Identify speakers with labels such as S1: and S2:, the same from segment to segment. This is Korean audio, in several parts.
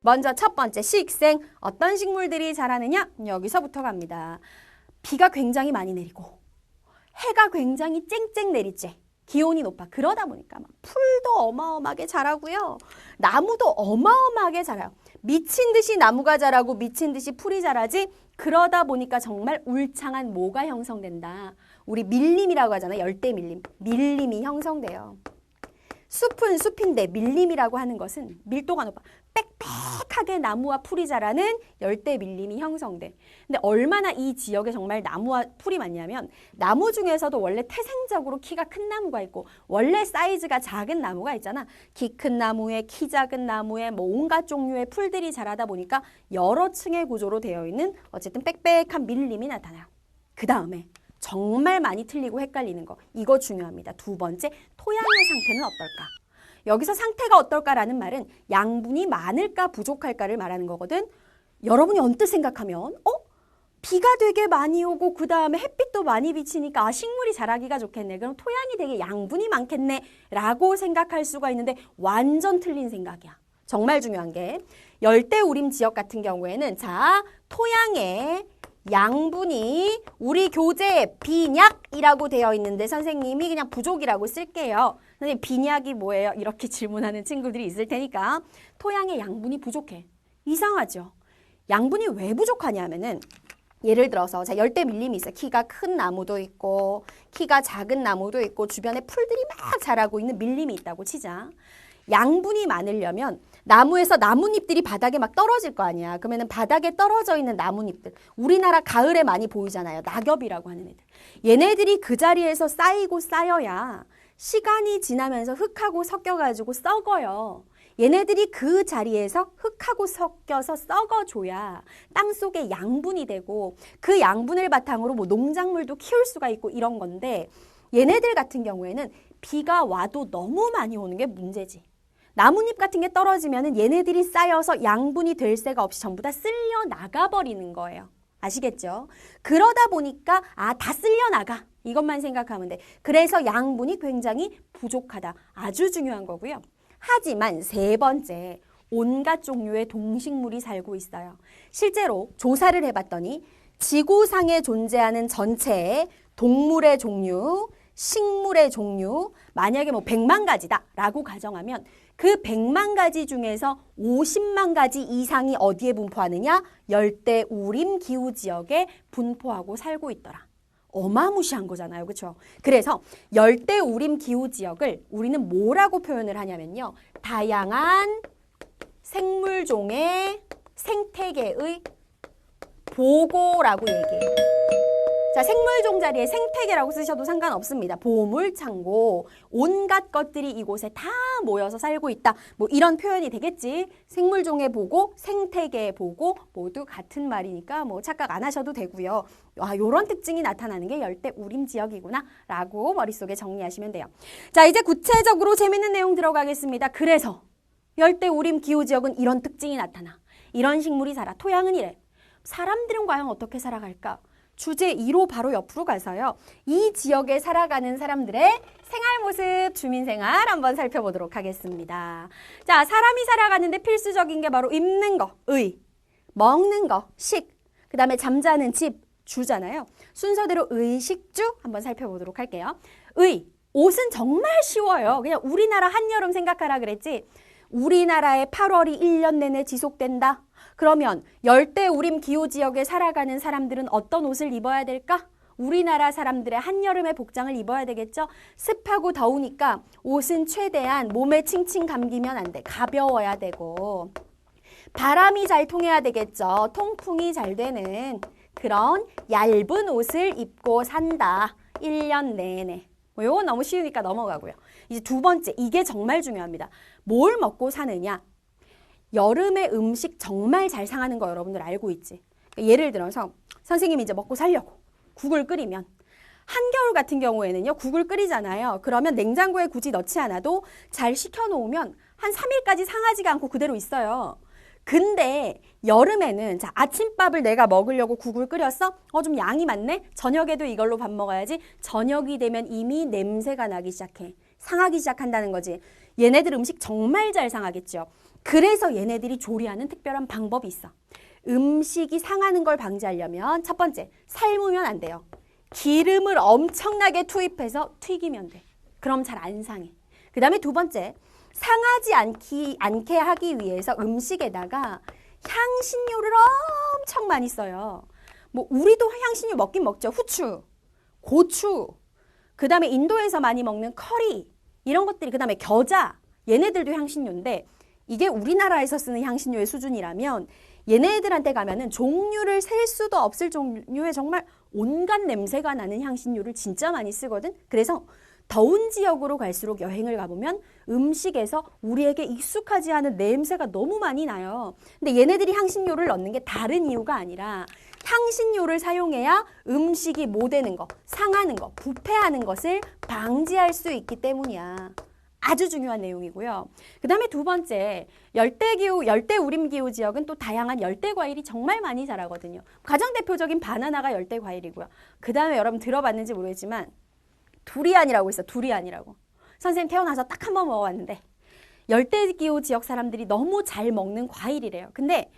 S1: 먼저 첫 번째 식생. 어떤 식물들이 자라느냐? 여기서부터 갑니다. 비가 굉장히 많이 내리고 해가 굉장히 쨍쨍 내리지. 기온이 높아. 그러다 보니까 막 풀도 어마어마하게 자라고요. 나무도 어마어마하게 자라요. 미친 듯이 나무가 자라고 미친 듯이 풀이 자라지. 그러다 보니까 정말 울창한 뭐가 형성된다. 우리 밀림이라고 하잖아요. 열대 밀림. 밀림이 형성돼요. 숲은 숲인데 밀림이라고 하는 것은 밀도가 높아. 빽빽하게 나무와 풀이 자라는 열대 밀림이 형성돼. 근데 얼마나 이 지역에 정말 나무와 풀이 많냐면 나무 중에서도 원래 태생적으로 키가 큰 나무가 있고 원래 사이즈가 작은 나무가 있잖아. 키 큰 나무에 키 작은 나무에 뭐 온갖 종류의 풀들이 자라다 보니까 여러 층의 구조로 되어 있는 어쨌든 빽빽한 밀림이 나타나요. 그 다음에 정말 많이 틀리고 헷갈리는 거. 이거 중요합니다. 두 번째, 토양의 상태는 어떨까? 여기서 상태가 어떨까라는 말은 양분이 많을까 부족할까를 말하는 거거든. 여러분이 언뜻 생각하면 비가 되게 많이 오고 그 다음에 햇빛도 많이 비치니까 식물이 자라기가 좋겠네. 그럼 토양이 되게 양분이 많겠네 라고 생각할 수가 있는데 완전 틀린 생각이야. 정말 중요한 게 열대우림 지역 같은 경우에는 자, 토양에 양분이 우리 교재에 빈약이라고 되어 있는데 선생님이 그냥 부족이라고 쓸게요. 선생님 빈약이 뭐예요? 이렇게 질문하는 친구들이 있을 테니까 토양에 양분이 부족해. 이상하죠? 양분이 왜 부족하냐면은 예를 들어서 자 열대 밀림이 있어요. 키가 큰 나무도 있고 키가 작은 나무도 있고 주변에 풀들이 막 자라고 있는 밀림이 있다고 치자. 양분이 많으려면 나무에서 나뭇잎들이 바닥에 막 떨어질 거 아니야. 그러면은 바닥에 떨어져 있는 나뭇잎들. 우리나라 가을에 많이 보이잖아요. 낙엽이라고 하는 애들. 얘네들이 그 자리에서 쌓이고 쌓여야 시간이 지나면서 흙하고 섞여가지고 썩어요. 얘네들이 그 자리에서 흙하고 섞여서 썩어줘야 땅속에 양분이 되고 그 양분을 바탕으로 뭐 농작물도 키울 수가 있고 이런 건데 얘네들 같은 경우에는 비가 와도 너무 많이 오는 게 문제지. 나뭇잎 같은 게 떨어지면은 얘네들이 쌓여서 양분이 될 새가 없이 전부 다 쓸려 나가버리는 거예요. 아시겠죠? 그러다 보니까 다 쓸려 나가. 이것만 생각하면 돼. 그래서 양분이 굉장히 부족하다. 아주 중요한 거고요. 하지만 세 번째, 온갖 종류의 동식물이 살고 있어요. 실제로 조사를 해봤더니 지구상에 존재하는 전체의 동물의 종류, 식물의 종류, 만약에 뭐 100만 가지다라고 가정하면 그 100만 가지 중에서 50만 가지 이상이 어디에 분포하느냐? 열대우림 기후지역에 분포하고 살고 있더라. 어마무시한 거잖아요. 그렇죠? 그래서 열대우림 기후지역을 우리는 뭐라고 표현을 하냐면요. 다양한 생물종의 생태계의 보고라고 얘기해요. 자, 생물종 자리에 생태계라고 쓰셔도 상관없습니다. 보물 창고, 온갖 것들이 이곳에 다 모여서 살고 있다. 뭐 이런 표현이 되겠지. 생물종의 보고, 생태계의 보고 모두 같은 말이니까 뭐 착각 안 하셔도 되고요. 요런 특징이 나타나는 게 열대우림 지역이구나 라고 머릿속에 정리하시면 돼요. 자, 이제 구체적으로 재밌는 내용 들어가겠습니다. 그래서 열대우림 기후지역은 이런 특징이 나타나. 이런 식물이 살아. 토양은 이래. 사람들은 과연 어떻게 살아갈까? 주제 2로 바로 옆으로 가서요. 이 지역에 살아가는 사람들의 생활 모습, 주민생활 한번 살펴보도록 하겠습니다. 자, 사람이 살아가는데 필수적인 게 바로 입는 거, 의, 먹는 거, 식, 그 다음에 잠자는 집, 주잖아요. 순서대로 의, 식, 주 한번 살펴보도록 할게요. 의, 옷은 정말 쉬워요. 그냥 우리나라 한여름 생각하라 그랬지. 우리나라의 8월이 1년 내내 지속된다. 그러면 열대우림 기후지역에 살아가는 사람들은 어떤 옷을 입어야 될까? 우리나라 사람들의 한여름의 복장을 입어야 되겠죠? 습하고 더우니까 옷은 최대한 몸에 칭칭 감기면 안 돼. 가벼워야 되고 바람이 잘 통해야 되겠죠? 통풍이 잘 되는 그런 얇은 옷을 입고 산다. 1년 내내. 이거 너무 쉬우니까 넘어가고요. 이제 두 번째, 이게 정말 중요합니다. 뭘 먹고 사느냐? 여름에 음식 정말 잘 상하는 거 여러분들 알고 있지? 예를 들어서 선생님이 이제 먹고 살려고 국을 끓이면 한겨울 같은 경우에는요. 국을 끓이잖아요. 그러면 냉장고에 굳이 넣지 않아도 잘 식혀놓으면 한 3일까지 상하지가 않고 그대로 있어요. 근데 여름에는 자 아침밥을 내가 먹으려고 국을 끓였어? 좀 양이 많네? 저녁에도 이걸로 밥 먹어야지. 저녁이 되면 이미 냄새가 나기 시작해. 상하기 시작한다는 거지. 얘네들 음식 정말 잘 상하겠죠. 그래서 얘네들이 조리하는 특별한 방법이 있어. 음식이 상하는 걸 방지하려면 첫 번째, 삶으면 안 돼요. 기름을 엄청나게 투입해서 튀기면 돼. 그럼 잘 안 상해. 그 다음에 두 번째, 상하지 않게 하기 위해서 음식에다가 향신료를 엄청 많이 써요. 뭐 우리도 향신료 먹긴 먹죠. 후추, 고추, 그 다음에 인도에서 많이 먹는 커리 이런 것들이, 그 다음에 겨자, 얘네들도 향신료인데 이게 우리나라에서 쓰는 향신료의 수준이라면 얘네들한테 가면은 종류를 셀 수도 없을 종류의 정말 온갖 냄새가 나는 향신료를 진짜 많이 쓰거든. 그래서 더운 지역으로 갈수록 여행을 가보면 음식에서 우리에게 익숙하지 않은 냄새가 너무 많이 나요. 근데 얘네들이 향신료를 넣는 게 다른 이유가 아니라 향신료를 사용해야 음식이 모되는 거, 상하는 거, 부패하는 것을 방지할 수 있기 때문이야. 아주 중요한 내용이고요. 그 다음에 두 번째, 열대기후, 열대우림기후 지역은 또 다양한 열대과일이 정말 많이 자라거든요. 가장 대표적인 바나나가 열대과일이고요. 그 다음에 여러분 들어봤는지 모르겠지만 두리안이라고 있어. 두리안이라고. 선생님 태어나서 딱 한 번 먹어봤는데 열대기후 지역 사람들이 너무 잘 먹는 과일이래요. 근데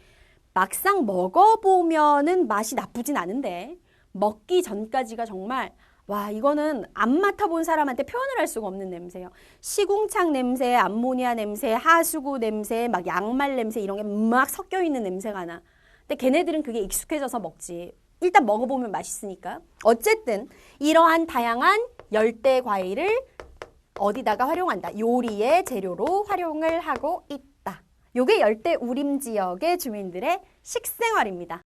S1: 막상 먹어보면은 맛이 나쁘진 않은데 먹기 전까지가 정말 와, 이거는 안 맡아본 사람한테 표현을 할 수가 없는 냄새예요. 시궁창 냄새, 암모니아 냄새, 하수구 냄새, 막 양말 냄새 이런 게 막 섞여 있는 냄새가 나. 근데 걔네들은 그게 익숙해져서 먹지. 일단 먹어보면 맛있으니까. 어쨌든 이러한 다양한 열대 과일을 어디다가 활용한다. 요리의 재료로 활용을 하고 있다. 요게 열대 우림 지역의 주민들의 식생활입니다.